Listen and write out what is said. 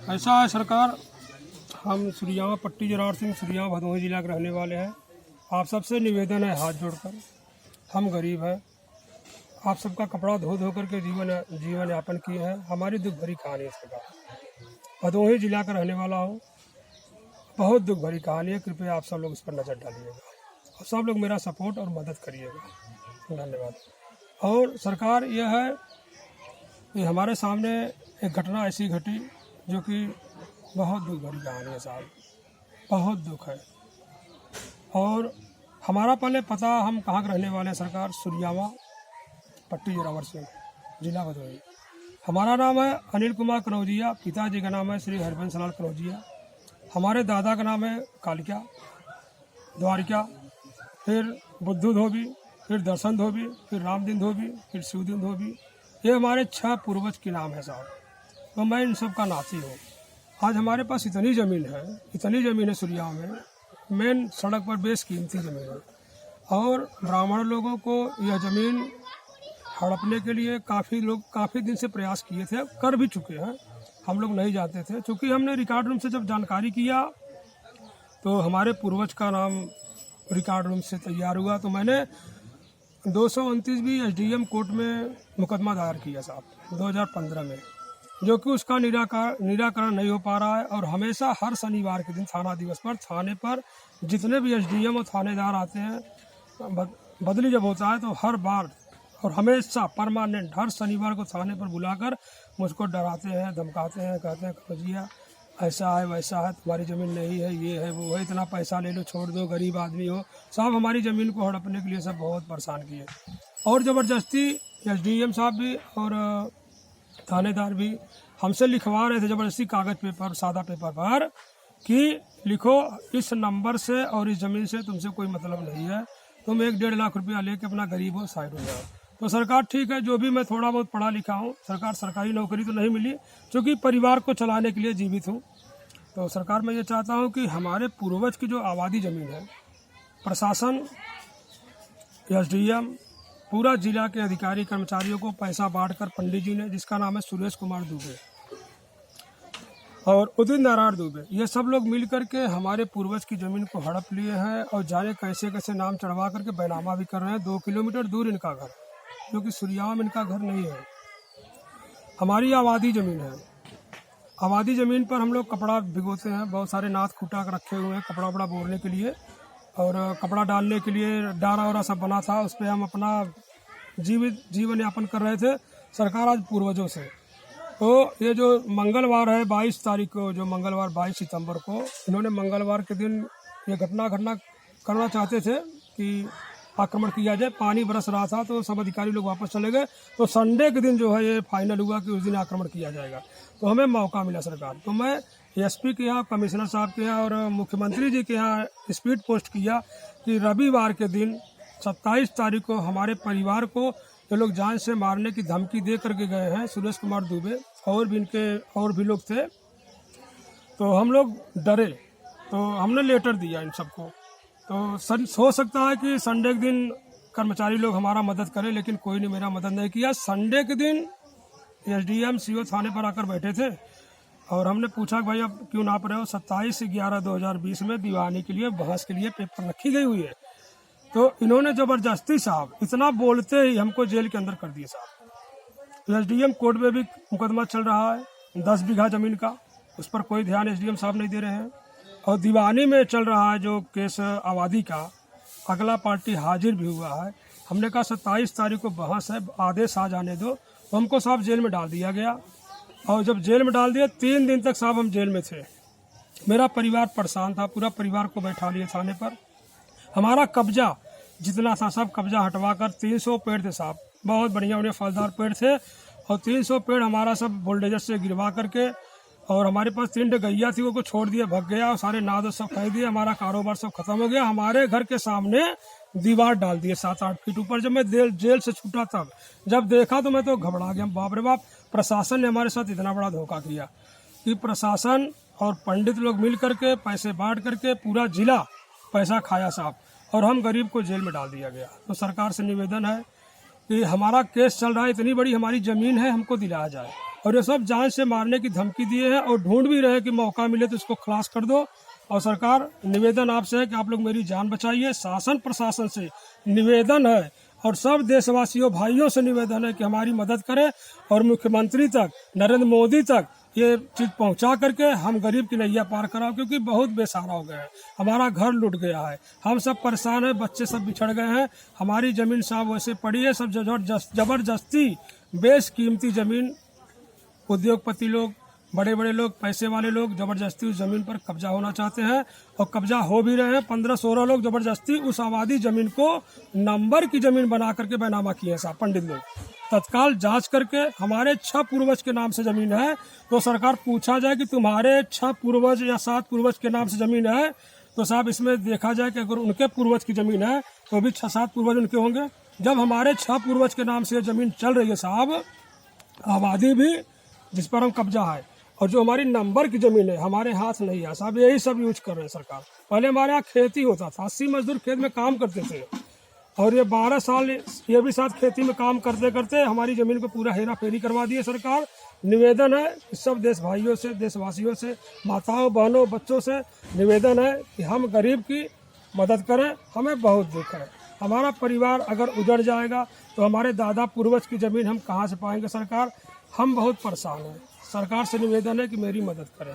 ऐसा है सरकार, हम सुरियावा पट्टी जरार सिंह सुरियावा भदोही जिला के रहने वाले हैं। आप सबसे निवेदन है हाथ जोड़कर, हम गरीब हैं, आप सबका कपड़ा धो धो करके जीवन यापन किए हैं। हमारी दुख भरी कहानी है सरकार, भदोही जिला का रहने वाला हूँ, बहुत दुख भरी कहानी है। कृपया आप सब लोग इस पर नज़र डालिएगा और सब लोग मेरा सपोर्ट और मदद करिएगा। धन्यवाद। और सरकार यह है कि हमारे सामने एक घटना ऐसी घटी जो कि बहुत दुख भरी कहानी है साहब, बहुत दुख है। और हमारा पहले पता, हम कहाँ के रहने वाले हैं सरकार, सुरियावा पट्टी जोरावर सिंह जिला भदोही। हमारा नाम है अनिल कुमार कनौजिया, पिताजी का नाम है श्री हरबंस लाल कनौजिया, हमारे दादा का नाम है कालिका द्वारिका, फिर बुद्धू धोबी, फिर दर्शन धोबी, फिर रामदीन धोबी, फिर शिवदीन धोबी। ये हमारे 6 पूर्वज के नाम है साहब। तो मैं इन सब का नाती हूँ। आज हमारे पास इतनी ज़मीन है सुरियावा में, मेन सड़क पर बेशकीमती ज़मीन है। और ब्राह्मण लोगों को यह ज़मीन हड़पने के लिए काफ़ी लोग काफ़ी दिन से प्रयास किए थे, कर भी चुके हैं। हम लोग नहीं जानते थे, क्योंकि हमने रिकॉर्ड रूम से जब जानकारी किया तो हमारे पूर्वज का नाम रिकॉर्ड रूम से तैयार हुआ। तो मैंने 229 एसडीएम कोर्ट में मुकदमा दायर किया साहब 2015 में, जो कि उसका निराकरण नहीं हो पा रहा है। और हमेशा हर शनिवार के दिन थाना दिवस पर थाने पर जितने भी एसडीएम और थानेदार आते हैं, बदली जब होता है तो हर बार और हमेशा परमानेंट हर शनिवार को थाने पर बुलाकर मुझको डराते हैं, धमकाते हैं, कहते हैं कनौजिया ऐसा है वैसा है, तुम्हारी ज़मीन नहीं है, ये है वो है, इतना पैसा ले लो, छोड़ दो, गरीब आदमी हो। साहब हमारी ज़मीन को हड़पने के लिए सब बहुत परेशान किए। और ज़बरदस्ती एसडीएम साहब भी और थानेदार भी हमसे लिखवा रहे थे ज़बरदस्ती कागज़ पेपर, सादा पेपर पर, कि लिखो इस नंबर से और इस ज़मीन से तुमसे कोई मतलब नहीं है, तुम 1-1.5 लाख रुपया लेके अपना गरीब हो साइड हो जाओ। तो सरकार ठीक है, जो भी मैं थोड़ा बहुत पढ़ा लिखा हूँ, सरकार सरकारी नौकरी तो नहीं मिली, क्योंकि परिवार को चलाने के लिए जीवित हूँ। तो सरकार मैं ये चाहता हूँ कि हमारे पूर्वज की जो आबादी ज़मीन है, प्रशासन, एसडीएम, पूरा जिला के अधिकारी कर्मचारियों को पैसा बांटकर पंडित जी ने, जिसका नाम है सुरेश कुमार दुबे और उदित नारायण दुबे, ये सब लोग मिल करके हमारे पूर्वज की ज़मीन को हड़प लिए हैं और जाने कैसे कैसे नाम चढ़वा करके बैनामा भी कर रहे हैं। 2 किलोमीटर दूर इनका घर, क्योंकि सुरियावा में इनका घर नहीं है। हमारी आबादी ज़मीन है, आबादी ज़मीन पर हम लोग कपड़ा भिगोते हैं, बहुत सारे नाथ खूटा रखे हुए हैं कपड़ा वपड़ा बोरने के लिए, और कपड़ा डालने के लिए डारा वारा सब बना था, उस पर हम अपना जीवन यापन कर रहे थे सरकार आज पूर्वजों से। तो ये जो मंगलवार है 22 तारीख को, जो मंगलवार 22 सितंबर को, इन्होंने मंगलवार के दिन ये घटना करना चाहते थे कि आक्रमण किया जाए। पानी बरस रहा था तो सब अधिकारी लोग वापस चले गए। तो संडे के दिन जो है ये फाइनल हुआ कि उस दिन आक्रमण किया जाएगा। तो हमें मौका मिला सरकार, तो मैं एसपी के यहाँ, कमिश्नर साहब के यहाँ और मुख्यमंत्री जी के यहाँ स्पीड पोस्ट किया कि रविवार के दिन 27 तारीख को हमारे परिवार को ये लोग जान से मारने की धमकी दे करके गए हैं, सुरेश कुमार दुबे और भी इनके और भी लोग थे। तो हम लोग डरे, तो हमने लेटर दिया इन सबको। तो हो सकता है कि संडे के दिन कर्मचारी लोग हमारा मदद करें, लेकिन कोई ने मेरा मदद नहीं किया। संडे के दिन एसडीएम सीओ थाने पर आकर बैठे थे और हमने पूछा कि भाई अब क्यों नाप रहे हो। 27/11/2020 में दीवानी के लिए, बहस के लिए पेपर रखी गई हुई है। तो इन्होंने ज़बरदस्ती साहब इतना बोलते ही हमको जेल के अंदर कर दिए साहब। एसडीएम कोर्ट में भी मुकदमा चल रहा है 10 बीघा ज़मीन का, उस पर कोई ध्यान एसडीएम साहब नहीं दे रहे हैं। और दीवानी में चल रहा है जो केस आबादी का, अगला पार्टी हाजिर भी हुआ है। हमने कहा 27 तारीख को बहस है, आदेश आ जाने दो। तो हमको साहब जेल में डाल दिया गया। और जब जेल में डाल दिया 3 दिन तक साहब हम जेल में थे। मेरा परिवार परेशान था, पूरा परिवार को बैठा लिए थाने पर। हमारा कब्जा जितना था सब कब्जा हटवा कर 300 पेड़ थे साहब, बहुत बढ़िया बढ़िया फलदार पेड़ थे। और 300 पेड़ हमारा सब बुलडोजर से गिरवा करके, और हमारे पास 3 गैया थी, वो को छोड़ दिया, भग गया, और सारे नाद सब खरीद दिए, हमारा कारोबार सब खत्म हो गया। हमारे घर के सामने दीवार डाल दिए 7-8 फीट ऊपर। जब मैं जेल से छूटा तब जब देखा तो मैं तो घबरा गया, बाप रे बाप, प्रशासन ने हमारे साथ इतना बड़ा धोखा किया कि प्रशासन और पंडित लोग मिल करके पैसे बांट करके पूरा जिला पैसा खाया साहब, और हम गरीब को जेल में डाल दिया गया। तो सरकार से निवेदन है कि हमारा केस चल रहा है, इतनी बड़ी हमारी ज़मीन है, हमको दिलाया जाए। और ये सब जान से मारने की धमकी दिए हैं और ढूंढ भी रहे हैं कि मौका मिले तो इसको खलास कर दो। और सरकार, निवेदन आपसे है कि आप लोग मेरी जान बचाइए। शासन प्रशासन से निवेदन है और सब देशवासियों भाइयों से निवेदन है कि हमारी मदद करें और मुख्यमंत्री तक, नरेंद्र मोदी तक ये चीज़ पहुंचा करके हम गरीब की नैया पार कराओ, क्योंकि बहुत बेसहारा हो गए हैं। हमारा घर लूट गया है, हम सब परेशान हैं, बच्चे सब बिछड़ गए हैं, हमारी ज़मीन साहब वैसे पड़ी है, सब जबरदस्ती बेशकीमती ज़मीन उद्योगपति लोग, बड़े बड़े लोग, पैसे वाले लोग जबरदस्ती उस ज़मीन पर कब्जा होना चाहते हैं और कब्जा हो भी रहे हैं। 15-16 लोग जबरदस्ती उस आबादी ज़मीन को नंबर की ज़मीन बना करके बैनामा किए हैं साहब पंडित लोग। तत्काल जांच करके हमारे 6 पूर्वज के नाम से ज़मीन है तो सरकार पूछा जाए कि तुम्हारे 6 पूर्वज या 7 पूर्वज के नाम से ज़मीन है, तो साहब इसमें देखा जाए कि अगर उनके पूर्वज की ज़मीन है तो भी 6-7 पूर्वज उनके होंगे। जब हमारे 6 पूर्वज के नाम से ज़मीन चल रही है साहब, आबादी भी जिस पर हम कब्जा है, और जो हमारी नंबर की ज़मीन है हमारे हाथ नहीं है साहब, यही सब यूज कर रहे हैं सरकार। पहले हमारे यहाँ खेती होता था, 80 मजदूर खेत में काम करते थे और ये 12 साल ये भी साथ खेती में काम करते करते हमारी ज़मीन को पूरा हेरा फेरी करवा दी है सरकार। निवेदन है कि सब देश भाइयों से, देशवासियों से, माताओं बहनों बच्चों से निवेदन है कि हम गरीब की मदद करें। हमें बहुत दुख है, हमारा परिवार अगर उजड़ जाएगा तो हमारे दादा पूर्वज की ज़मीन हम कहाँ से पाएंगे सरकार। हम बहुत परेशान हैं, सरकार से निवेदन है कि मेरी मदद करें।